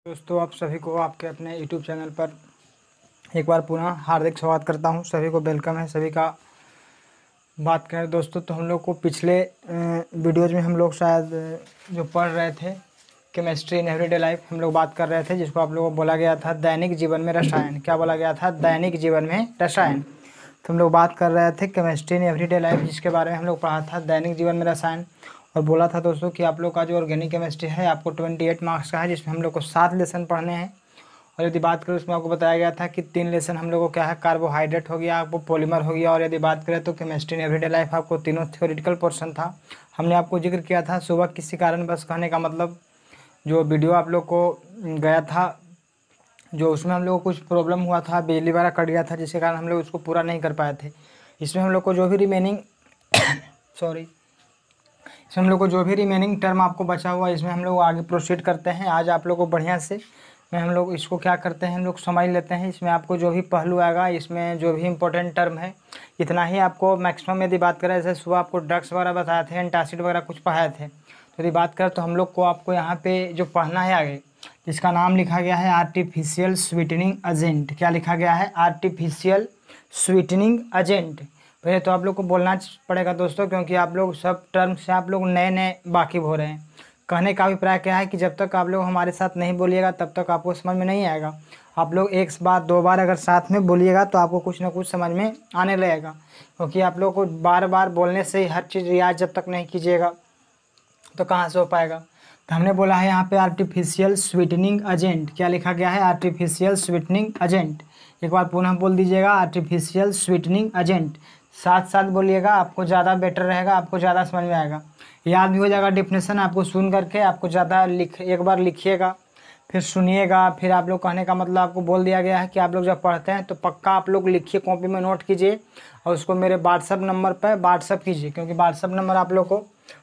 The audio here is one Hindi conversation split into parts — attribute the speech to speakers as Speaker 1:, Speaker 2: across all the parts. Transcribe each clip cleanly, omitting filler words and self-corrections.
Speaker 1: दोस्तों, आप सभी को आपके अपने YouTube चैनल पर एक बार पुनः हार्दिक स्वागत करता हूं। सभी को वेलकम है। सभी का बात करें दोस्तों तो हम लोग को पिछले वीडियोज़ में हम लोग शायद जो पढ़ रहे थे केमिस्ट्री इन एवरीडे लाइफ, हम लोग बात कर रहे थे जिसको आप लोगों को बोला गया था दैनिक जीवन में रसायन। क्या बोला गया था? दैनिक जीवन में रसायन। तो हम लोग बात कर रहे थे केमिस्ट्री इन एवरीडे लाइफ, जिसके बारे में हम लोग पढ़ा था दैनिक जीवन में रसायन। और बोला था दोस्तों कि आप लोग का जो ऑर्गेनिक केमिस्ट्री है आपको 28 मार्क्स का है, जिसमें हम लोग को 7 लेसन पढ़ने हैं। और यदि बात करें उसमें आपको बताया गया था कि 3 लेसन हम लोग को क्या है, कार्बोहाइड्रेट हो गया, आपको पॉलीमर हो गया। और यदि बात करें तो केमिस्ट्री इन एवरीडे लाइफ आपको तीनों थ्योरेटिकल पोर्शन था। हमने आपको जिक्र किया था सुबह किसी कारण बस कहने का मतलब जो वीडियो आप लोग को गया था, जो उसमें हम लोग को कुछ प्रॉब्लम हुआ था, बिजली वगैरह कट गया था, जिसके कारण हम लोग उसको पूरा नहीं कर पाए थे। इसमें हम लोग को जो भी रिमेनिंग इसमें हम लोग को जो भी रिमेनिंग टर्म आपको बचा हुआ, इसमें हम लोग आगे प्रोसीड करते हैं। आज आप लोग को बढ़िया से हम लोग इसको क्या करते हैं, हम लोग समझ लेते हैं। इसमें आपको जो भी पहलू आएगा, इसमें जो भी इंपॉर्टेंट टर्म है, इतना ही आपको मैक्सिमम यदि बात करें, जैसे सुबह आपको ड्रग्स वगैरह बताए थे, एंटासिड वगैरह कुछ पढ़ाए थे, तो यदि बात करें तो हम लोग को आपको यहाँ पे जो पढ़ना है आगे, जिसका नाम लिखा गया है आर्टिफिशियल स्वीटनिंग एजेंट। क्या लिखा गया है? Artificial sweetening agent. पहले तो आप लोग को बोलना पड़ेगा दोस्तों, क्योंकि आप लोग सब टर्म से आप लोग नए नए वाकिफ हो रहे हैं। कहने का अभिप्राय क्या है कि जब तक आप लोग हमारे साथ नहीं बोलिएगा तब तक आपको समझ में नहीं आएगा। आप लोग एक बार दो बार अगर साथ में बोलिएगा तो आपको कुछ ना कुछ समझ में आने लगेगा, क्योंकि आप लोग को बार बार बोलने से ही हर चीज़ रियाज जब तक नहीं कीजिएगा तो कहाँ से हो पाएगा। तो हमने बोला है यहाँ पे आर्टिफिशियल स्वीटनिंग एजेंट। क्या लिखा गया है? Artificial sweetening agent. एक बार पुनः बोल दीजिएगा, आर्टिफिशियल स्वीटनिंग एजेंट। साथ साथ बोलिएगा, आपको ज़्यादा बेटर रहेगा, आपको ज़्यादा समझ में आएगा, याद भी हो जाएगा डेफिनेशन। आपको सुन करके आपको ज़्यादा एक बार लिखिएगा, फिर सुनिएगा, फिर आप लोग कहने का मतलब आपको बोल दिया गया है कि आप लोग जब पढ़ते हैं तो पक्का आप लोग लिखिए, कॉपी में नोट कीजिए और उसको मेरे व्हाट्सअप नंबर पर व्हाट्सअप कीजिए, क्योंकि व्हाट्सअप नंबर आप लोग को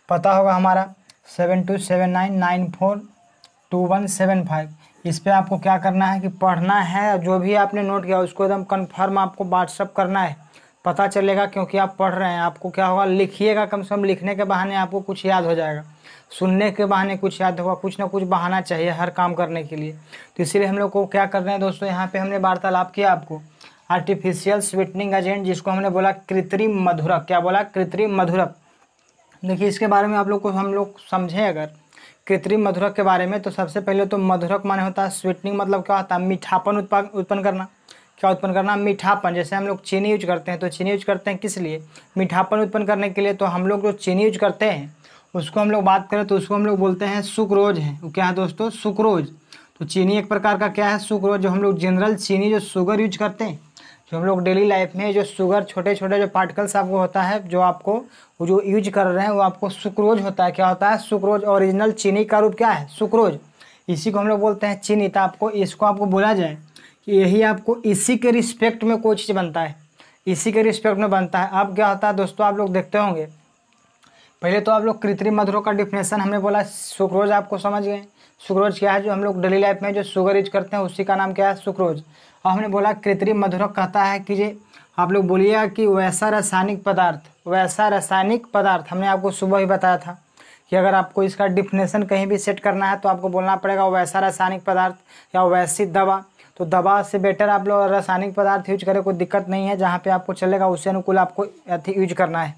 Speaker 1: पता होगा हमारा 7279942175। इस पर आपको क्या करना है कि पढ़ना है, जो भी आपने नोट किया उसको एकदम कन्फर्म आपको व्हाट्सअप करना है। पता चलेगा क्योंकि आप पढ़ रहे हैं, आपको क्या होगा, लिखिएगा, कम से कम लिखने के बहाने आपको कुछ याद हो जाएगा, सुनने के बहाने कुछ याद होगा, कुछ ना कुछ बहाना चाहिए हर काम करने के लिए। तो इसीलिए हम लोग को क्या कर रहे हैं दोस्तों, यहाँ पे हमने वार्तालाप किया आपको आर्टिफिशियल स्वीटनिंग एजेंट, जिसको हमने बोला कृत्रिम मधुरक। क्या बोला? कृत्रिम मधुरक। देखिए इसके बारे में आप लोग को हम लोग समझें अगर कृत्रिम मधुरक के बारे में, तो सबसे पहले तो मधुरक माने होता है स्वीटनिंग, मतलब क्या होता है? मीठापन उत्पन्न करना। क्या उत्पन्न करना? मीठापन। जैसे हम लोग चीनी यूज करते हैं, तो चीनी यूज करते हैं किस लिए? मीठापन उत्पन्न करने के लिए। तो हम लोग जो चीनी यूज करते हैं उसको हम लोग बात करें तो उसको हम लोग बोलते हैं सुक्रोज है। वो क्या है दोस्तों? सुक्रोज। तो चीनी एक प्रकार का क्या है? सुक्रोज। जो हम लोग जनरल चीनी जो शुगर यूज करते हैं, जो हम लोग डेली लाइफ में जो शुगर छोटे छोटे जो पार्टिकल्स आपको होता है, जो आपको वो जो यूज कर रहे हैं वो आपको सुक्रोज होता है। क्या होता है? सुक्रोज। ओरिजिनल चीनी का रूप क्या है? सुक्रोज। इसी को हम लोग बोलते हैं चीनी। तो आपको इसको आपको बोला जाए कि यही आपको इसी के रिस्पेक्ट में कोई चीज़ बनता है, इसी के रिस्पेक्ट में बनता है। अब क्या होता है दोस्तों, आप लोग देखते होंगे, पहले तो आप लोग कृत्रिम मधुरक का डिफिनेशन हमने बोला, सुक्रोज आपको समझ गए। सुक्रोज क्या है? जो हम लोग डेली लाइफ में जो शुगर यूज करते हैं उसी का नाम क्या है? सुक्रोज। अब हमने बोला कृत्रिम मधुरक कहता है कि ये आप लोग बोलिएगा कि वैसा रासायनिक पदार्थ, वैसा रासायनिक पदार्थ। हमने आपको सुबह ही बताया था कि अगर आपको इसका डिफिनेशन कहीं भी सेट करना है तो आपको बोलना पड़ेगा वैसा रासायनिक पदार्थ या वैसी दवा। तो दवा से बेटर आप लोग रासायनिक पदार्थ यूज करें, कोई दिक्कत नहीं है, जहाँ पे आपको चलेगा उससे अनुकूल आपको यूज करना है।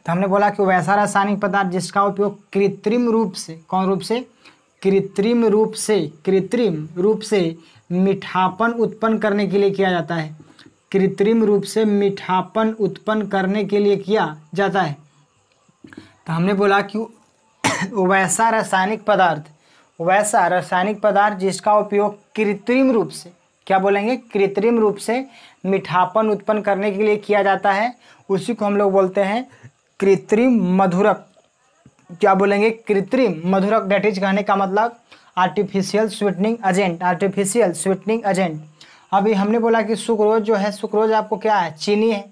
Speaker 1: तो हमने बोला कि वैसा रासायनिक पदार्थ जिसका उपयोग कृत्रिम रूप से, कौन रूप से? कृत्रिम रूप से, कृत्रिम रूप से मीठापन उत्पन्न करने के लिए किया जाता है। कृत्रिम रूप से मीठापन उत्पन्न करने के लिए किया जाता है। तो हमने बोला कि वैसा रासायनिक पदार्थ, वैसा रासायनिक पदार्थ जिसका उपयोग कृत्रिम रूप से, क्या बोलेंगे? कृत्रिम रूप से मीठापन उत्पन्न करने के लिए किया जाता है, उसी को हम लोग बोलते हैं कृत्रिम मधुरक। क्या बोलेंगे? कृत्रिम मधुरक। डेट इज कहने का मतलब artificial sweetening agent, artificial sweetening agent. अभी हमने बोला कि सुक्रोज जो है, सुक्रोज आपको क्या है? चीनी है।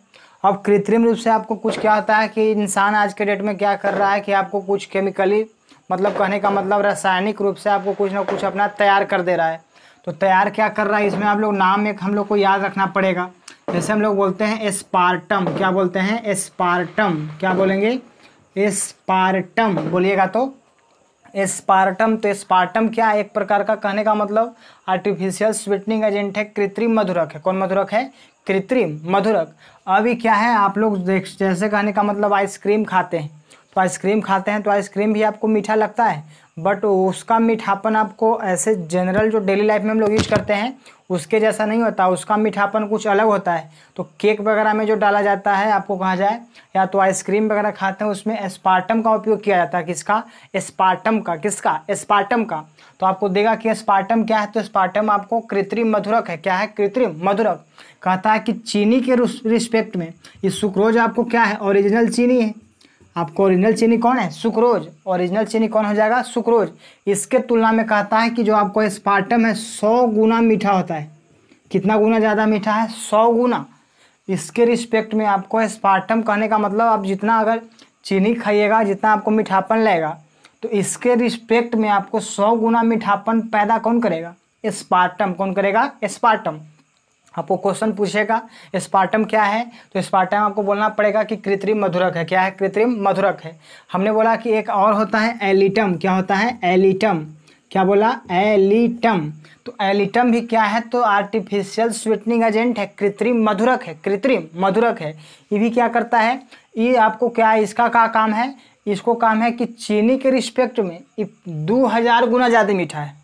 Speaker 1: अब कृत्रिम रूप से आपको कुछ क्या होता है कि इंसान आज के डेट में क्या कर रहा है कि आपको कुछ केमिकली, मतलब कहने का मतलब रासायनिक रूप से आपको कुछ ना कुछ अपना तैयार कर दे रहा है। तो तैयार क्या कर रहा है, इसमें आप लोग नाम एक हम लोग को याद रखना पड़ेगा। जैसे हम लोग बोलते हैं एस्पार्टम। क्या बोलते हैं? एस्पार्टम। क्या बोलेंगे? एस्पार्टम बोलिएगा तो एस्पार्टम, तो एस्पार्टम क्या है, एक प्रकार का, कहने का मतलब आर्टिफिशियल स्वीटनिंग एजेंट है, कृत्रिम मधुरक है। कौन मधुरक है? कृत्रिम मधुरक। अभी क्या है, आप लोग देख, जैसे कहने का मतलब आइसक्रीम खाते हैं, तो आइसक्रीम खाते हैं तो आइसक्रीम भी आपको मीठा लगता है, बट उसका मीठापन आपको ऐसे जनरल जो डेली लाइफ में हम लोग यूज करते हैं उसके जैसा नहीं होता, उसका मीठापन कुछ अलग होता है। तो केक वगैरह में जो डाला जाता है, आपको कहा जाए, या तो आइसक्रीम वगैरह खाते हैं उसमें एस्पार्टम का उपयोग किया जाता है। किसका? एस्पार्टम का। किसका? एस्पार्टम का। तो आपको देगा कि एस्पार्टम क्या है, तो एस्पार्टम आपको कृत्रिम मधुरक है। क्या है? कृत्रिम मधुरक। कहता है कि चीनी के रिस्पेक्ट में ये सुक्रोज आपको क्या है, ओरिजिनल चीनी है। आपको ओरिजिनल चीनी कौन है? सुक्रोज। ओरिजिनल चीनी कौन हो जाएगा? सुक्रोज। इसके तुलना में कहता है कि जो आपको एस्पार्टम है 100 गुना मीठा होता है। कितना गुना ज़्यादा मीठा है? 100 गुना। इसके रिस्पेक्ट में आपको एस्पार्टम, कहने का मतलब आप जितना अगर चीनी खाइएगा जितना आपको मीठापन लगेगा, तो इसके रिस्पेक्ट में आपको 100 गुना मीठापन पैदा कौन करेगा? एस्पार्टम। कौन करेगा? एस्पार्टम। आपको क्वेश्चन पूछेगा एस्पार्टम क्या है, तो एस्पार्टम आपको बोलना पड़ेगा कि कृत्रिम मधुरक है। क्या है? कृत्रिम मधुरक है। हमने बोला कि एक और होता है एलिटम। क्या होता है? एलिटम। क्या बोला? एलिटम। तो एलिटम भी क्या है, तो आर्टिफिशियल स्वीटनिंग एजेंट है, कृत्रिम मधुरक है। कृत्रिम मधुरक है। ये भी क्या करता है, ये आपको क्या, इसका क्या काम है, इसको काम है कि चीनी के रिस्पेक्ट में 2000 गुना ज़्यादा मीठा है।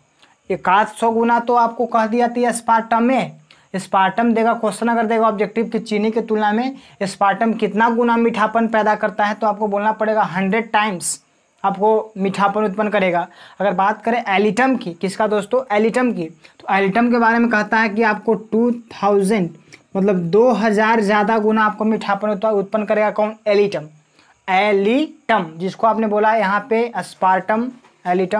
Speaker 1: 100 गुना तो आपको कह दिया था एस्पार्टम में। एस्पार्टम देगा, क्वेश्चन अगर देगा ऑब्जेक्टिव कि चीनी की तुलना में एस्पार्टम कितना गुना मीठापन पैदा करता है, तो आपको बोलना पड़ेगा 100 टाइम्स आपको मीठापन उत्पन्न करेगा। अगर बात करें एलिटम की, किसका दोस्तों? एलिटम की, तो एलिटम के बारे में कहता है कि आपको 2000 मतलब 2000 ज़्यादा गुना आपको मीठापन उत्पन्न करेगा। कौन? एलिटम। एलिटम, जिसको आपने बोला यहाँ पे एस्पार्टम, एलिटम।